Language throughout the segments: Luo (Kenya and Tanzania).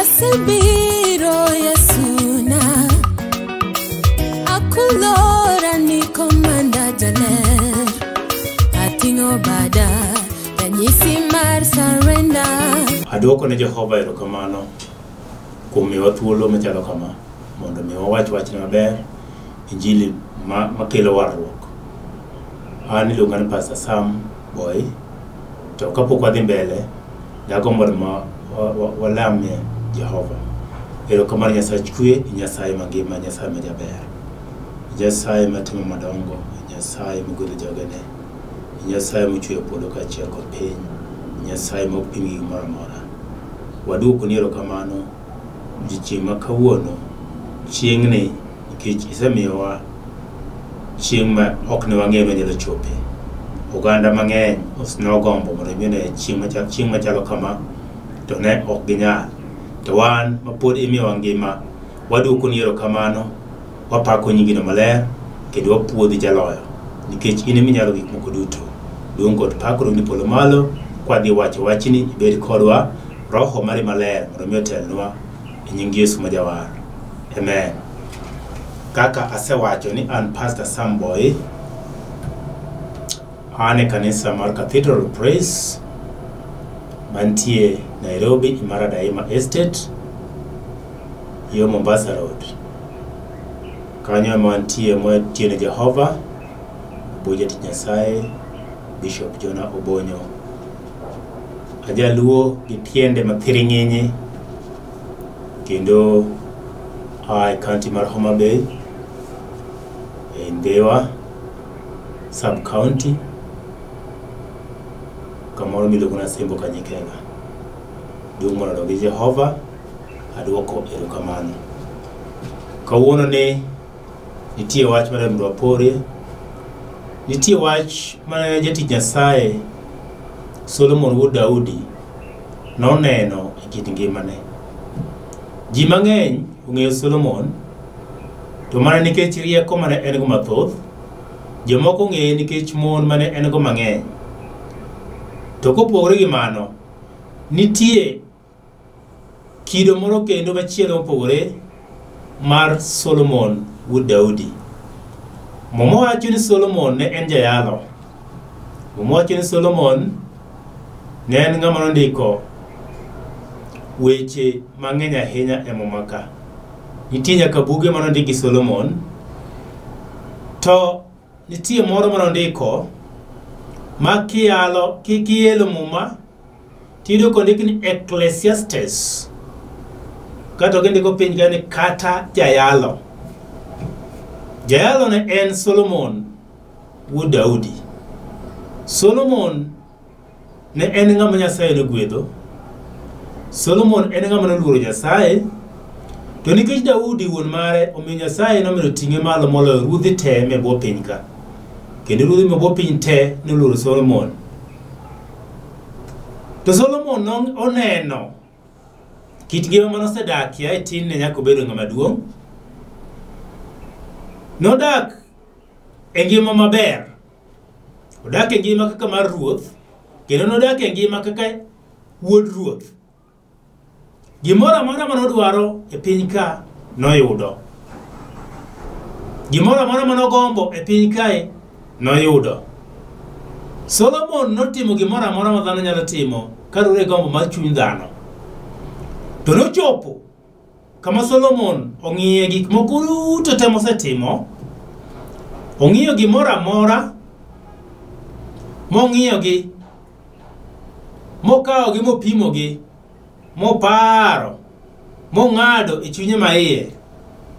Asilbiro Yasuna Akulora ni komanda jaler Atingo bada Danyisi mar surrender Adwoko ne Jehova erokamano kuom miwa thuolo machalo kama mondo miwa wachne maber injili makelo warruok. An iluonga ni Pastor Sam Boy, to kapok wadhi mbele dagombo ma walamie Jehova. Erokamano Nyasach kwe, Nyasaye mangima, Nyasaye majaber, Nyasaye matimo madongo, Nyasaye mogolo jogene, Nyasaye mochweyo polo kaachiel kod piny, Nyasaye mok pim gi gimoro amora. Waduoko ni erokamano chieng' ma kawuono, chieng'ni nikech isemiyowa chieng' ma ok ne wang'eyo ni nyalo chope. Oganda mang'eny nogombo mondo imione chieng' machalo kama to ne ok ginyal. To wan ma pod imiyowa ngima, waduoko ni erokamano, wapako nyingino maler kendo wapuodhi Jaloyo nikech in eminyalo gik moko duto. Duong' kod pak ni polo malo kwadhi wacho wachni, ibed kodwa, Roho mari maler mondo mi otelnwa e nying Yesu ma Jawar. Amen. Kaka asewacho ni an Pastor Sam Boy, an e kanisa mar Cathedral of Praise mantie Nairobi, Imara Daima Estate, yo Mombasa Road. Kanyo ema antie motiene Jehova, Bujet Nyasaye, Bishop Jonah Obonyo. Ajaluo gi tiende mathiring'inyi kendo ai county mar Homa Bay e Ndewa sub county kamoro miluongo na Sembo Kanyikega. Duong' mondo gi Jehova, aduoko erokamano. Kawuono ni nitie wach mane mondo waporie. Nitie wach mane jatich Nyasaye Solomon wuod Daudi noneno e kit ngimane. Ji mang'eny ong'eyo Solomon to mana nikech rieko mane en go mathoth, jomoko ong'eye nikech mon mane en go mang'eny. To kopogore gi mano, nitie kido moro kendo machielo mopogore mar Solomon wuod Daudi. Momo wacho ni Solomon ne en jayalo. Momo wacho ni Solomon ne en ng'ama nondiko weche mang'eny ahinya e Mumaka. Nitie nyaka buge manondiki Solomon, to nitie moro manondiko ma kielo Muma tido kondik ni Ecclesiastes, kata gendiko piny gani kata jayalo. Jayalo ne en Solomon wuod Daudi. Solomon ne en ng'ama Nyasaye nogwedho. Solomon en ng'ama noluoro Nyasaye, to nikech Daudi wuon mare omiyo Nyasaye nomedo ting'e malo moloyo ruodhi te me bwo piny ka. Kendo ruodhi me bwo piny te noluoro Solomon. To Solomon oneno kit ngima manosedakia e tin ne nyaka obedo ng'ama duong'. Nodak e ngima maber. Odak e ngima kaka mar ruoth, kendo nodak e ngima kaka wuod ruoth. Gimoro amora manodwaro e piny ka noyudo. Gimoro amora manogombo e piny kae noyudo. Solomon notimo gimoro amora ma dhano nyalo timo kaluwore gi gombo mar chuny dhano. To nochopo kama Solomon ong'iye gik moko duto te mosetimo. Ong'iyo gimoro amora mong'iyogi, mokawogi mopimogi, moparo, mong'ado e chunye maiye,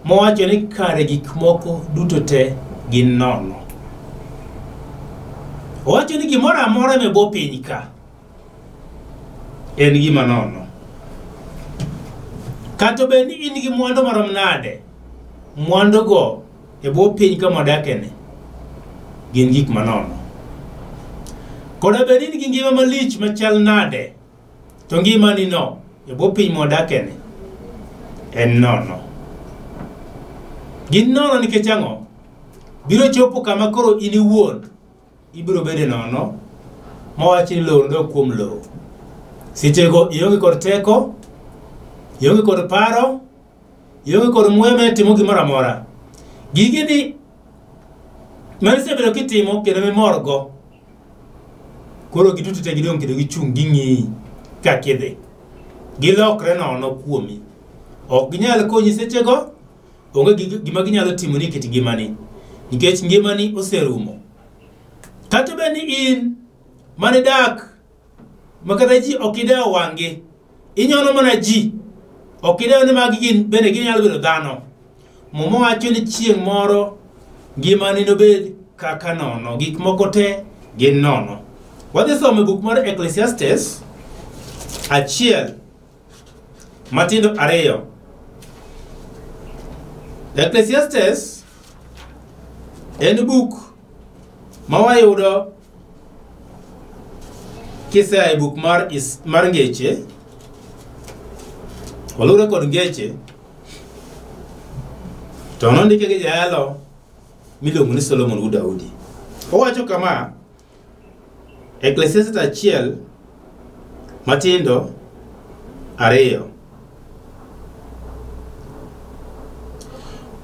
mowacho ni kare gik moko duto te gin nono. Owacho ni gimoro amora me bwo piny ka en gima nono. Kata bed ni in gi mwandu marom nade, mwandu go e bwo piny ka modakene gin gik manono. Koda bed ni in gi ngima malich machal nade, to ngima ni no e bwo piny modakene en nono. Gin nono nikech ang'o? Biro chopo kama koro in iwuon ibiro bede nono, mawacho ni lowo ndo kuom lowo. Sechego ionge kod teko, ionge kod paro, ionge kod mueme timo gimoro amora. Gigi ni manisebedo kitimo kendo mimorgo. Koro giduto te gidong kendo gichung' ging'i ka kidhi. Gilokre nono kuomi. Ok ginyal konyi sechego, onge gima ginyalo timo ni kit ngimani. Nikech ngimani oserumo. Kata beni in mane dak makata ji ok idewo wang'i. Inyono mana ji. Ok idewo ni magi gin bende ginyalo bedo dhano. Momo wacho ni chieng' moro ngimani nobed kaka nono. Gik moko te gin nono. Wadhi somo buk mar Ecclesiastes 1 matindo 2. Ecclesiastes en buk mawayudo kisea e buk mar Ngeche. Walure kod Ngeche to nondike gi jayalo miluongo ni Solomon wuod Daudi. Owacho kama, Ecclesiastes 1 matindo 2.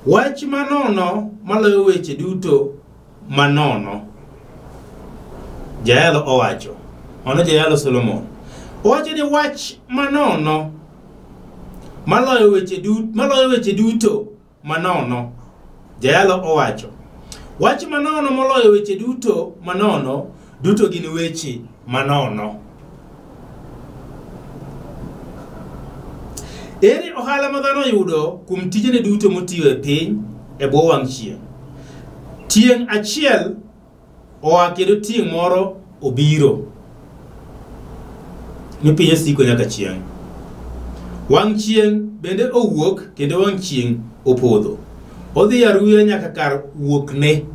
Wach manono maloyo weche duto manono. Jayalo owacho. Ono jayalo Solomon. Owacho ni wach manono maloyo weche duto manono. Jayalo owacho. Wach manono maloyo weche duto manono. Duto gin weche manono. Ere ohala ma dhano yudo kuom tijene duto motiyo e piny e bwo wang' chieng'. Tieng' achiel oa kendo tieng' moro obiro. Ni piny osiko nyaka chieng'. Wang' chieng' bende owuok kendo wang' chieng' opodho. Odhi aruya nyaka kar wuokne.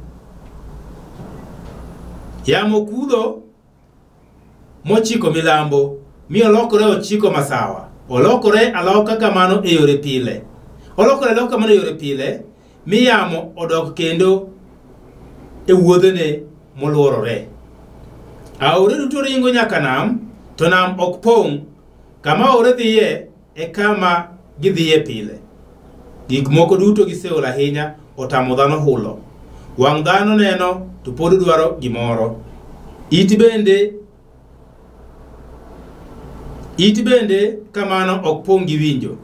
Yamo kudho mochiko milambo mi olokore ochiko masawa. Olokore aloka kamano e yore pile. Olokore aloka kamano e yore pile mi yamo odok kendo e wuodhene moluorore. Aore duto ringo nyaka nam, to nam ok pong'. Kama aore dhiye e kama gidhiye pile. Gik moko duto giseol ahinya, otamo dhano hulo. Wang' dhano neno to pod dwaro gimoro. It bende kamano ok pong' gi winjo.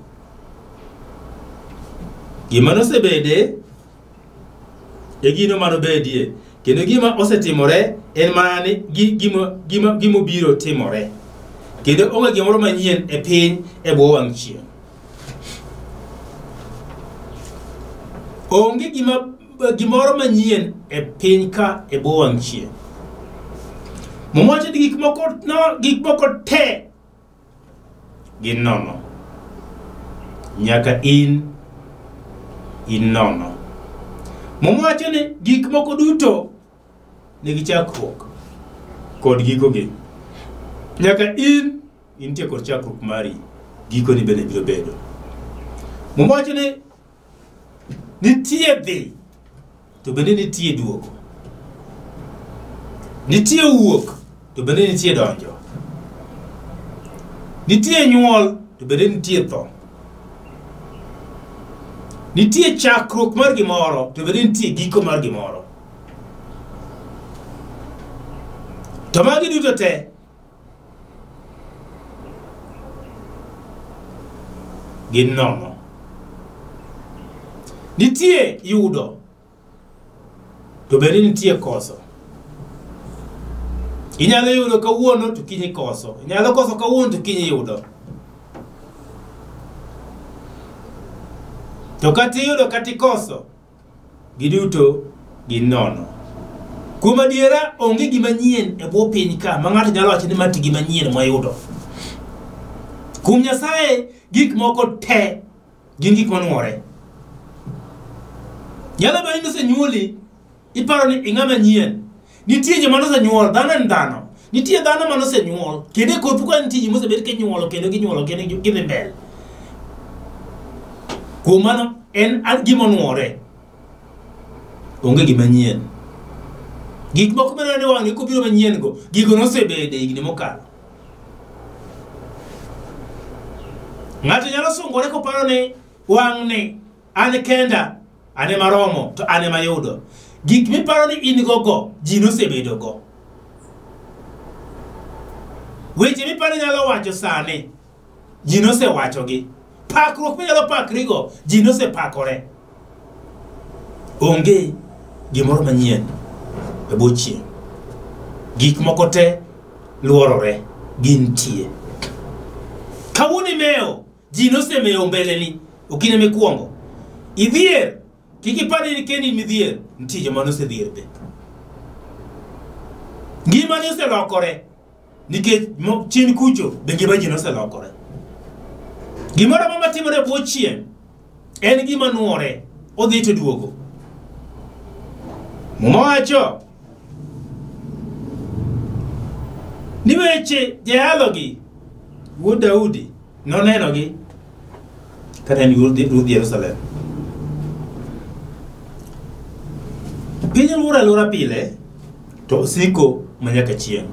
Gima nosebede e gino manobedie. Kendo gima osetimore en mana ni gima biro timore. Kendo onge gimoro manyien e piny e bwo wang' chieng'. Onge gimoro manyien e piny ka e bwo wang' chieng'. Momoche ni gik moko te gin nono. Nyaka in nono. Momoche ni gik moko duto nigi chakruok kod gikogi. Nyaka intie kod chakruok mari, giko ni bende biro bedo. Momoche ni nitie dhi to bende nitie duogo. Nitie wuok to bende nitie donjo. Nitie nyuol to bende nitie tho. Nitie chakruok mar gimoro to bende nitie giko mar gimoro. To magi duto te gin nono. Nitie yudo to bende nitie koso. Inyalo yudo kawuono to kiny koso. Inyalo koso kawuono to kiny yudo. To kati yudo kati koso, giduto gin nono. Kuom adiera onge gima nyien e bwo piny ka ma ng'ato nyalo wacho ni mati gima nyien mwayudo. Kuom Nyasaye gik moko te gin gik manuore. Nyalo bedo ni osenyuoli, iparo ni ing'ama nyien. Nitie joma nosenyuol, dhano en dhano. Nitie dhano ma nosenyuol, kendo koth ka nitie ji mosebed kinyuolo kendo ginyuolo kendo gidhi mbele. Kuom mano en gima nuore. Onge gima nyien. Gik moko maneno ni wang'e kobiro manyien go, gigo nosebede higni mokalo. Ng'ato nyalo sungore koparo ni wang' ni an kenda ane maromo to ane mayudo. Gik miparo ni in go ji nosebedo go. Weche miparo nyalo wacho sani ji nosewachogi. Pakruok minyalo pakrigo ji nosepakore. Onge gimoro manyien e bwo chieng'. Gik moko te luorore gintie. Kawuono imewo ji nosemewo mbeleni okine mikuongo. Idhier kik ipani ni kendi midhier nitie joma nosedhier be. Ngima ni oselokore nikech chien kucho be ngima ji noselokore. Gimoro ma timore e bwo chieng' en gima nuore odhi to duogo. Muma wacho ni weche jayalogi wuod Daudi nonenogi kata en ruodh Jerusalem. Piny luoro alura pile to osiko manyaka chieng'.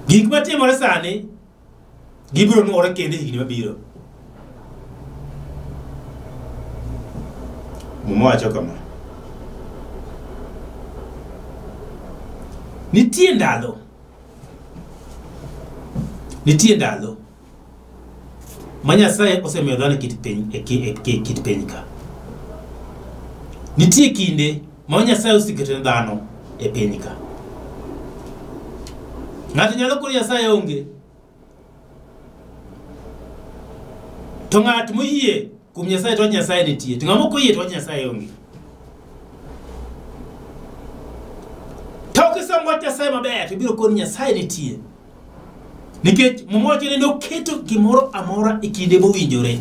Gik matimore sani gibiro nuore kende higni mabiro. Muma wacho kama. Nitie ndalo ma Nyasaye osemiyo dhano kit piny ka. Nitie kinde ma Nyasaye osiketo dhano e piny ka. Ng'ato nyalo koro Nyasaye onge. To ng'at moyie kuom Nyasaye to Nyasaye nitie. To ng'ama ok oyie to Nyasaye onge. Kisomo Nyasaye maber to biro koni Nyasaye nitie. Nikech mumoche ne oketo gimoro amora e kinde mowinjore.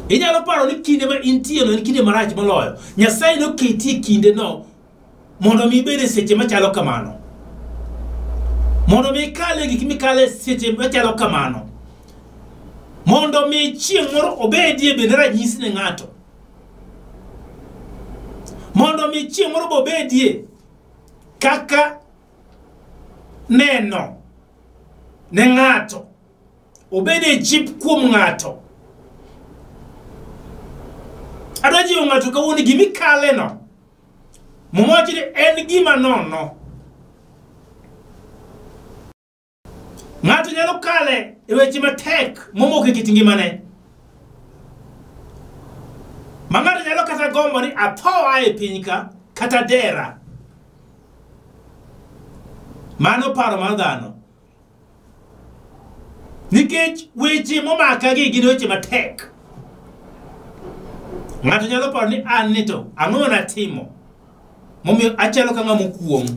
Inyalo paro ni kinde ma intie no en kinde marach moloyo. Nyasaye noketi kinde no mondo mi bede seche machalo kamano. Mondo mi kale gik mikale seche machalo kamano. Mondo mi chieng' moro obedie bende ranyisi ne ng'ato. Mondo mi chieng' moro bobedie kaka neno ne ng'ato obede chip kuom ng'ato. Adajiwo ng'ato kawuono gimikale no mumochi ni en gima nono. Ng'ato nyalo kale e weche matek momoke kit ngimane. Mang'ato nyalo kata gombo ni athoa e piny ka kata dera. Mano paro mar dhano. Nikech weche momaka gi gin weche matek. Ng'ato nyalo paro ni an nito ang'o natimo momiyo achalo ka ng'ama okuong'.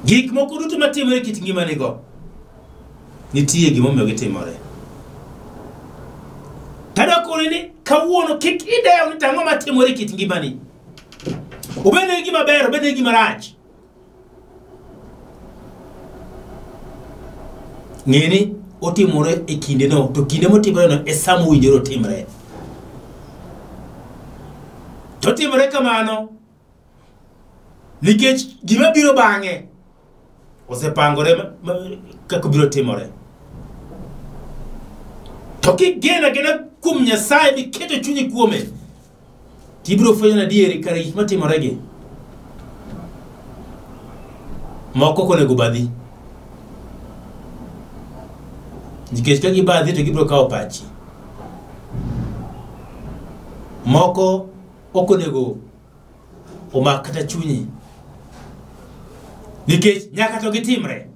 Gik moko duto matimore kit ngimanigo nitie gimomiyo gitimore. Tadakore ni kawuono kik idewo ni tang'o matimore kit ngimani. Obene gima ber, obene gima rach. Ng'eni otimore e kinde no, to kinde motimore no e sa mowinjore otimre. To timore kamano nikech gima biro bang'e osepangore kaka biro timore. To kigena kuom Nyasaye miketo chunyi kuome, tibiro fwenyo na dieri kare gik matimoregi moko konego badhi. Nikech ka gibadhi to gibiro kawo pachi. Moko okonego omak kata chunyi. Nikech nyaka to gitimre.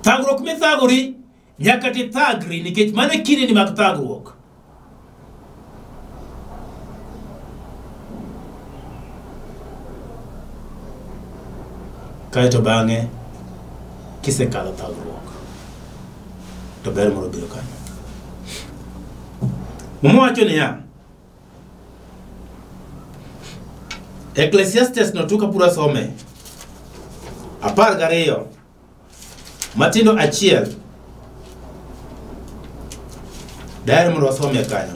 Thagruok mithagori nyaka tithagri nikech mane kinde ni mag thagruok. Kae to bang'e kisekalo thagruok to ber moro biro kanyo. Mumowacho niya, Ecclesiastes no tuka pura some 12 matindo 1 daher mondo wasome kanyo.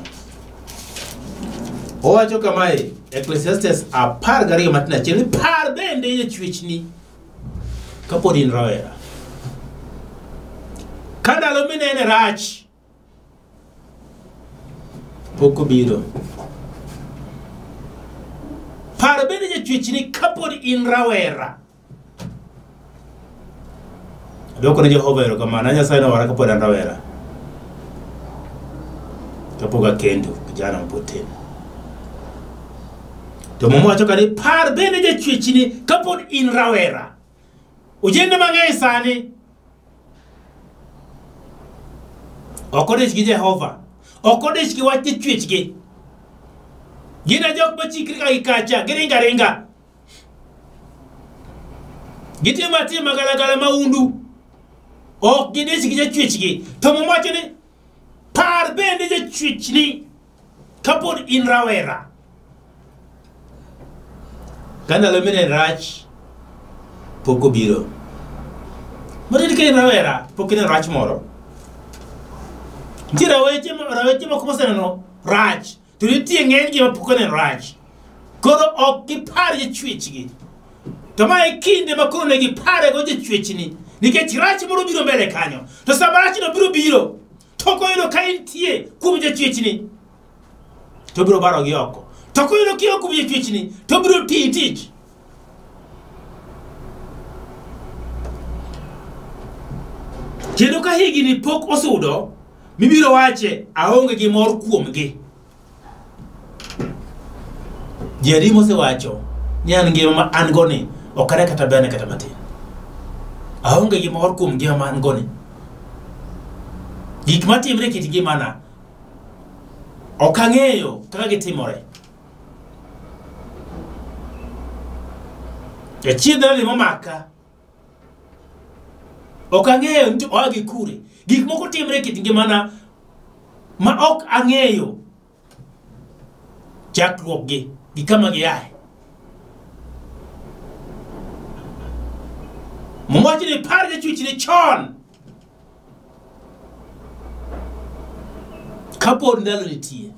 Owacho kamae, Ecclesiastes 12 matin achiel, par bende jachwechni kapod in rawera. Ka ndalo minene rach pok obiro. Par bende jachwechni kapod in rawera. Doko ne Jehova erokamano, Nyasaye nowara kapod an rawera. Kapok akendo, kijana mapod tin. To momo wacho kani par bende jachwechni kapod in rawera. Ojende mang'eny sani ok odich gi Jehova, ok odich gi wach jachwechgi. Gina jok machikri ka gikacha, giringa ringa. Gitima tima galagala maundu. Ok gidich gi jachwechgi. To momo wacho ni par bende jachwechni kapod in rawera. Kandalo mine rach pok obiro. Modin ke rawera pok in rach moro. Nti raweche moko moseneno rach. To nitie ng'eny gima pok onen rach. Koro ok gipar jachwechgi. To mae kinde ma koro ne gipare go jachwechni. Nikech rach moro biro mbele kanyo. To sama rach no biro. To koyudo ka intie kuom jachwechni. To biro baro gi oko. To koyudo kiyo kuom jachwechni. To biro tiyi tich. Kendo ka higni pok osudo, mibiro wache aonge gi mor kuomgi. Jeri mosewacho ni an ngima ma an goni ok ane kata bene kata matin. Aonge gi mor kuom ngima ma an goni. Gik matimre kit ngimana ok ang'eyo kaka gitimore. Achiedh momaka ok ang'eyo nti oa gi kure. Gik moko timre kit ngimana ma ok ang'eyo chakruok gi kama giaye. Mwachi ni par jachwechni chon kapod ndalo nitie.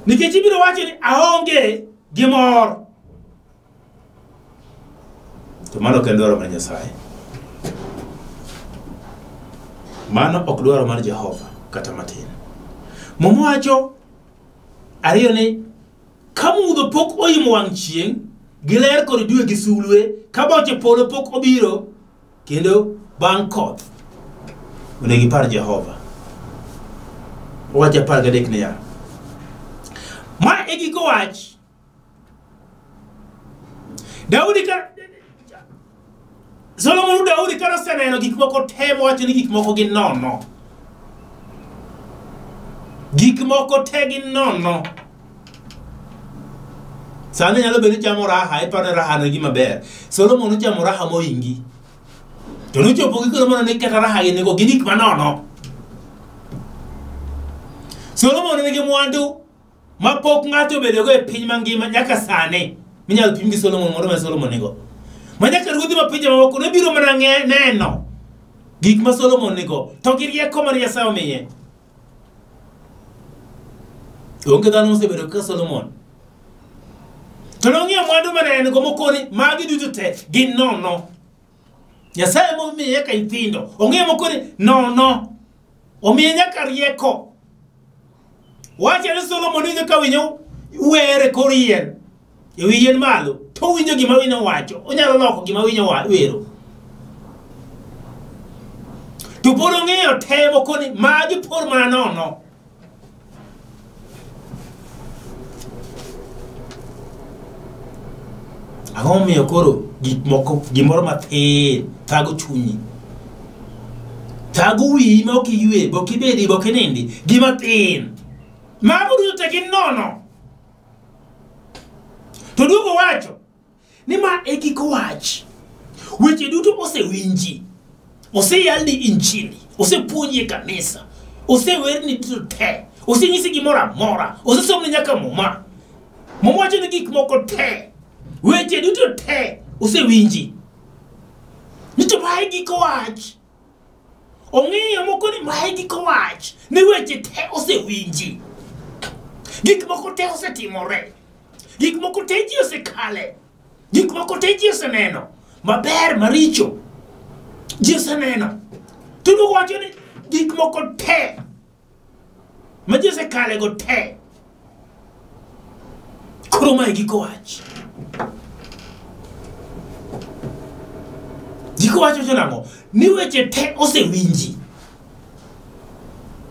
Nikech ibiro wacho ni aonge gi mor. To mano ok en dwaro mar Nyasaye. Mano ok dwaro mar Jehova kata matin. Momo wacho ariyo ni ka mudho pok oimo wang' chieng' gi ler kod dwe gi sulwe, ka boche polo pok obiro kendo bang' koth, onego ipar Jehova. Owacho 13 niya, ma e giko wach Daudi ka Solomon Daudi kano seneno gik moko temo wacho ni gik moko gin nono. Gik moko te gin nono. Sani nyalo bedo chamo raha, ipane raha no gima ber. Solomon uchamo raha moingi. To nochopo gikoro mono ni kata raha gini go gik manono. Solomon nigi mwandu ma pok ng'ato bedo go e piny mangima nyaka sane. Minyalo pim gi Solomon mondo ma Solomon nigo. Manyaka ruodhi ma pinje mamoko ne biro mana neno gik ma Solomon nigo. To gi rieko mar Nyasaye omiye. Onge dhano mosebedo ka Solomon. To nong'iyo mwandu mane en go mokoni magi duto te gin nono. Nyasaye momiye ka nyithindo ong'iyo mokoni nono. Omiye nyaka rieko. Wacha ni Solomon winjo ka winyo were kor yien. E wi yien malo to winjo gima winyo wacho. Onyalo loko gima winyo wero. To pod ong'iyo temo koni magi por mana nono. Ang'o momiyo koro gik moko gimoro mathin thago chunyi. Thago wiyi ma ok iywe, bok ibedi, bok inindi, gima thin. Mago duto te gin nono. To duogo wacho ni ma e giko wach. Weche duto osewinji. Oseyalni injili, osepuonji e kanisa, osewerni duto te, osenyisi gimoro amora, osesomni nyaka muma. Muma wacho ni gik moko te. Weche duto te osewinji. Nito ma e giko wach. ong'iyo moko ni mae gik wach ni weche te osewinji, gik moko te osetimore, gik moko te ji osekale, gik moko te ji oseneno maber maricho ji oseneno. Tudu wacho ni gik moko te ma ji osekale go te koro mae gik wach. Gik wach wacho nang'o? Ni weche te osewinji.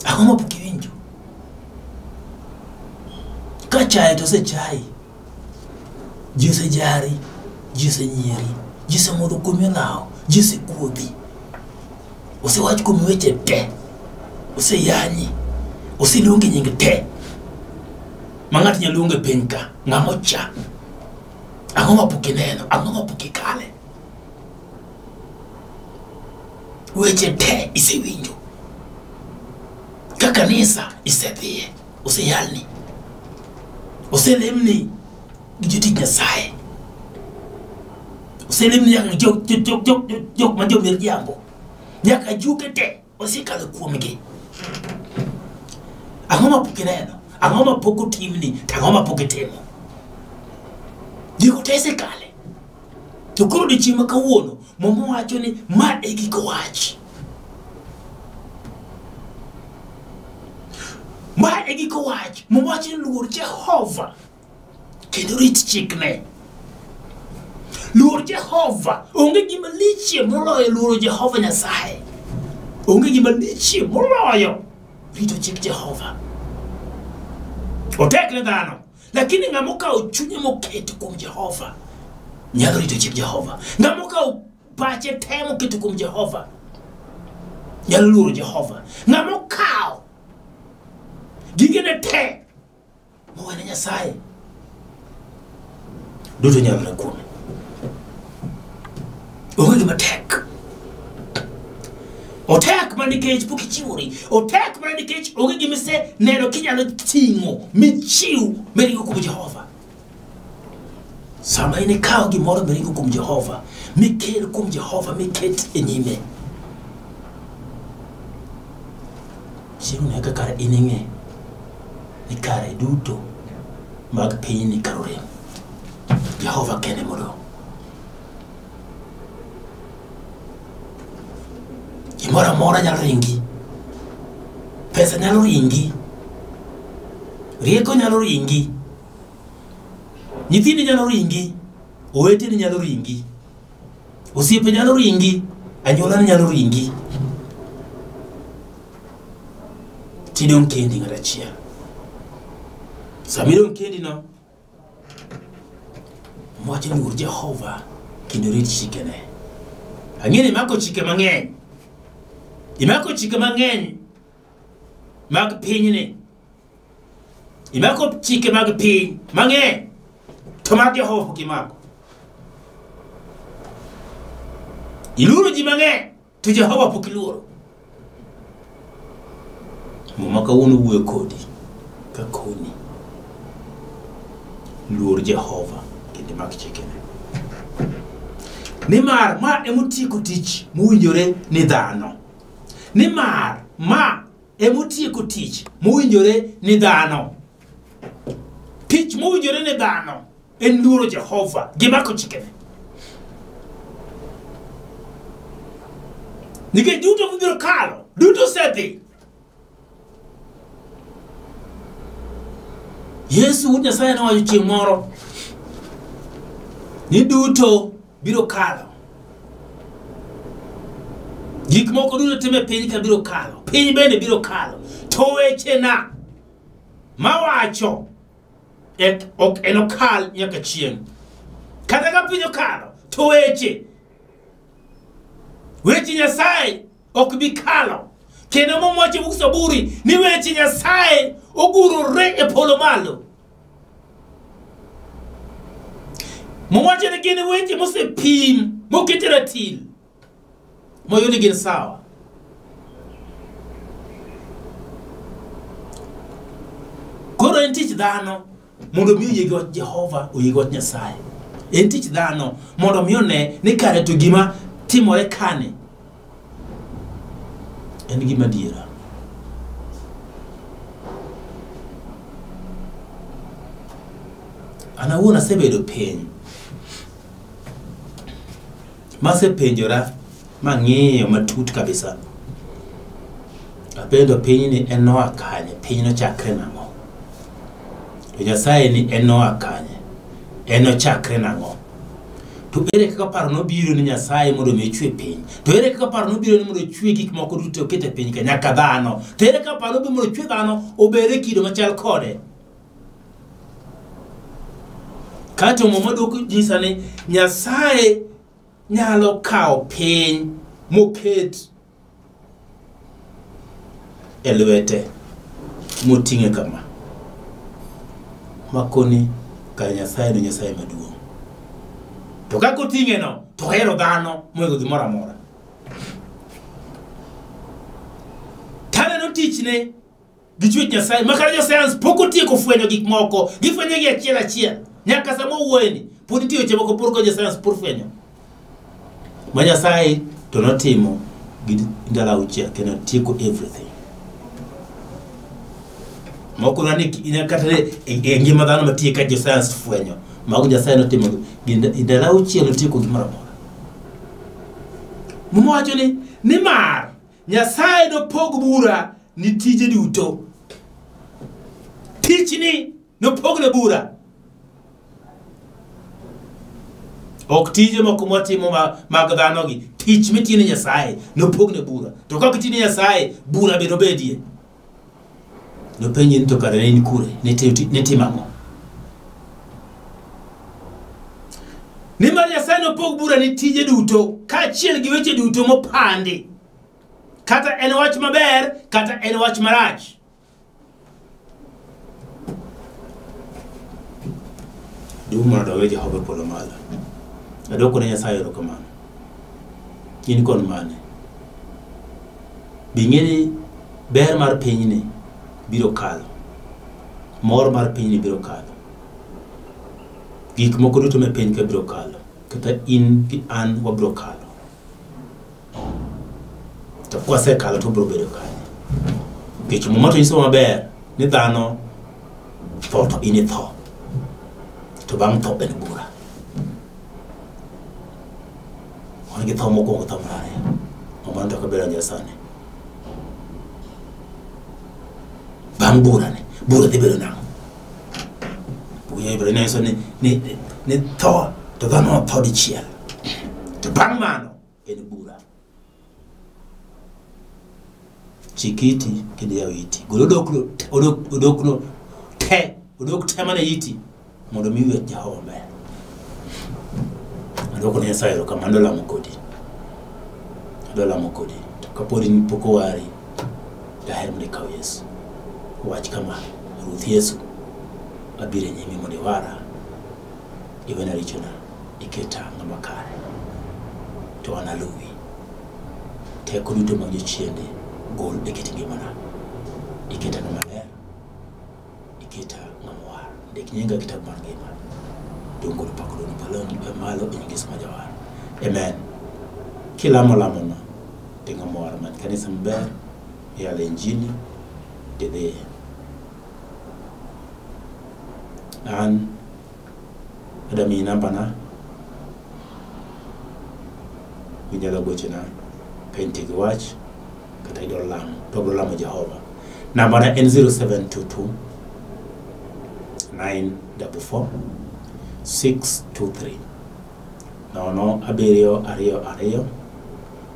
Ang'o ma pok iwinjo? Ka chaye to osechayi, ji osejari, ji osenyieri, ji osemodho kuomi olawo, ji osekuodhi, osewach kuomi weche te, oseyanyi, oseluongi nying te ma ng'ato nyalo luongo e piny ka. Ng'ama ocha? Ang'o ma pok ineno? Ang'o ma pok ikale? Weche te isewinjo. Ka kanisa isedhiye, oseyalni, oselemni gi jotich Nyasaye, oselemni nyaka jok ma jomiriambo, nyaka juke te osekalo kuomgi. Ang'o ma pok ineno? Ang'o ma pok otimni? Ang'o ma pok itimo? Gigo te osekale. To koro odiochieng' ma kawuono momo wacho ni ma e giko wach. Ma e giko wach. Momo wacho ni luor Jehova kendo rit chikne. Luor Jehova. Onge gima liche moloyo luoro Jehova Nyasaye. Onge gima liche moloyo rito chik Jehova. Otek ne dhano, lakini ng'ama okawo chunye moketo kuom Jehova nyalo rito chik Jehova. Ng'ama okawo pache te moketo kuom Jehova nyalo luoro Jehova. Ng'ama okawo gigene te mowene Nyasaye duto nyalore kuome. Onge gima tek. Otek mana nikech pok ichiwori. Otek mana nikech onge gima iseneno kinyalo ting'o michiw meringo kuom Jehova. Sama ikawo gimoro meringo kuom Jehova, mikel kuom Jehova, miket e nyime, chieng' nyaka kare in ing'e ni kare duto mag piny ni karo rem. Jehova kende modong'. Gimoro amora nyalo ringi. Pesa nyalo ringi. Rieko nyalo ringi. Nyithindi nyalo ringi. Oweteni nyalo ringi. Osiepe nyalo ringi. Anyuolani nyalo ringi. Tidong' kendi ng'at achiel. Samidong' kendi no, mwache luor Jehova kendo rit chikene. Ang'eni imako chike mang'eny. Imako chike mang'eny mag pinyni. Imako chike mag piny mang'eny. To mag Jehova pok imako. Iluoro ji mang'eny to Jehova pok iluoro. Muma kawuono wuoyo kodi ka koni. Luor Jehova kendo imak chikene. Nimar ma emotieko tich mowinjore ni dhano. Nimar ma emotieko tich mowinjore ni dhano. Tich mowinjore ni dhano en luoro Jehova gi mako chikene. Nikech duto mibiro kalo, duto osedhi. Yesu Nyasaye nowacho chieng' moro ni duto biro kalo. Gik moko duto time piny ka biro kalo. Piny bende biro kalo. To weche na mawacho ok enokal nyaka chieng'. Kata ka piny okalo, to weche Nyasaye ok bi kalo. Kendo momwacho buk Zaburi ni weche Nyasaye ogurore e polo malo. Momwacho ni gin weche mosepim, mokete ratil, moyo ni gin sawa. Koro en tich dhano mondo mi oyie gi wach Jehova, oyie gi wach Nyasaye. En tich dhano mondo mi one ni kare to gima timore kane en gima diera. Ana wona sebedo piny mase penjora mang'eyo matut kabisa. Apendo piny ni en noa kanye, piny no chakre nang'o. To Nyasaye ni en noa kanye, en ochakre nang'o. To ere kaka paro nobiro ni Nyasaye mondo mi ochwe piny. To ere kaka paro nobiro ni mondo ochwe gik moko duto okete piny ka nyaka dhano. To ere kaka paro nobiro mondo ochwe dhano obere kido machal kode. Kato momadoko nyisa ni Nyasaye nyalo kao piny moket e lwete moting'e kama. Makoni ka Nyasaye no Nyasaye maduong'. To kako oting'e no, to hero dhano moego gimoro amora. Tane no tichne gi chwech Nyasaye, makara jo science pok otieko fwenyo gik moko, gifwenyo gi achiel achiel. Nyaka samo wuoyeni, pod itiyo weche moko pur ko jo science pur fwenyo. Ma Nyasaye to notimo gi ndalo auchiel kendo tieko everything. Moko nani kata e ngima dhano matiye ka jo science fwenyo. Mago Nyasaye notimo gi ndalo auchiel otieko gimoro amora. Mumo wacho ni nimar Nyasaye nopog bura ni tije duto. Tichni nopogne bura. Ok tije moko mwatimo mag dhano gi. Tich mitine Nyasaye nopogne bura. To kaka itine Nyasaye bura bedo bedie. Nopenji ni to kare ne in kure, ne timang'o. Nimar Nyasaye nopog bura ni tije duto, kaachiel gi weche duto mopandi. Kata en wach maber, kata en wach marach. Duma do weje hobe polo malo. Adoko ne Nyasaye erokamano. In kon mane. Bing'eni ber mar piny ni biro kalo. Mor mar piny ni biro kalo. Gik moko duto me piny ka biro kalo. Kata in gi an wabiro kalo. To kwase kalo to biro bedo kanye. Kech mumato nyiso maber ni dhano tho to in itho. To bang' tho en bura. Wan gi tho mokwongo tho mar ariyo. Omano to kabera Nyasaye. Bang' bura ne, bura dhi bedo nang'o. Buya Ibrahim nyiso ni tho to dhano tho dichiel. To bang' mano en bura. Chikiti kendo yaw iti. Golo odok te mana iti mondo mi wiye Jehova ber. Adoko ne Nyasaye erokamano, lamo kodi. Lamo kodi. To kapodi ni pok owari, daher mondo ikaw Yesu. Wach kama, Ruoth Yesu abiro e nyimi mondo iwara, iwena richona, iketa ng'ama kare. To an aluwi. Teko duto mag jochiende gol e kit ngimana. Iketa ng'ama ler, iketa ng'ama war. Ndik nyinga kitabu mar ngima. Dongo pako don baloni be malo e nying Yesu ma jawar. Amen. Kilamo no tinga mor man kanisa maber ya Injili de an adami namba na winyalo gochena kainti gi wach kata idol lamo to bro lamo Jehova. Namba na n 0722 944 623 nono abiriyo ariyo ariyo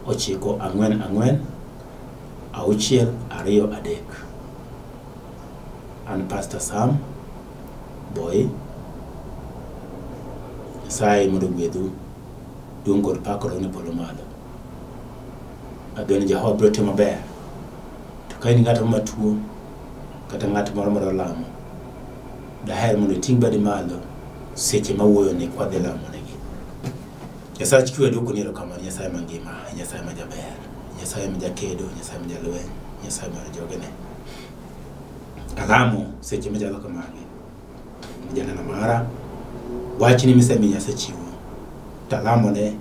ochiko ang'wen ang'wen auchiel ariyo adek. An Pastor Sam Boy. Nyasaye mondo gwedhu, duong' kod pak ne polo malo. Ageno Jehova biro timo maber. To ka in ng'ato matuo kata ng'at moro mondo lamo, daher mondo iting' badi malo seche mawuoyo ni kwa dhi lamo negi. Nyasaye chikwe doko ni erokamano. Nyasaye mangima, Nyasaye majaber, Nyasaye majakedo, Nyasaye majalweny, Nyasaye mar jogene. Alamo seche majalo kamagi. Janeno mara wach ni misemi Nyasaye chiwo. Talamo ne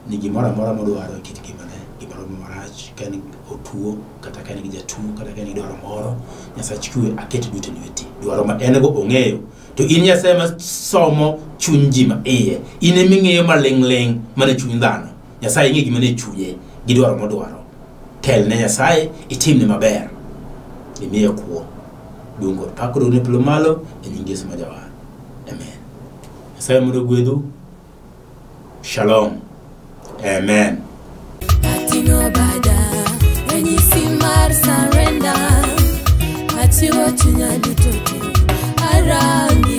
ni gimoro amora modwaro kit ngimane, gimoro marach Nyasach kan otuo kata kan gijatuo kata kan gidwaro moro Nyasach kwe akete duto lweti dwaro ma en go ong'eyo to in Nyasaye ma somo chuny ji ma iye in ema ing'eyo maling' mana chuny dhano Nyasaye ing'e gima ne chunye gi dwaro modwaro tel ne Nyasaye itimne maber imiye kuo dungo pakro ne plo malo e nying Yesu ma Jawar amen Nyasaye mondo gwedhu shalom amen Atingo bada ranyisi mar surrender achiwo chunya duto te arangi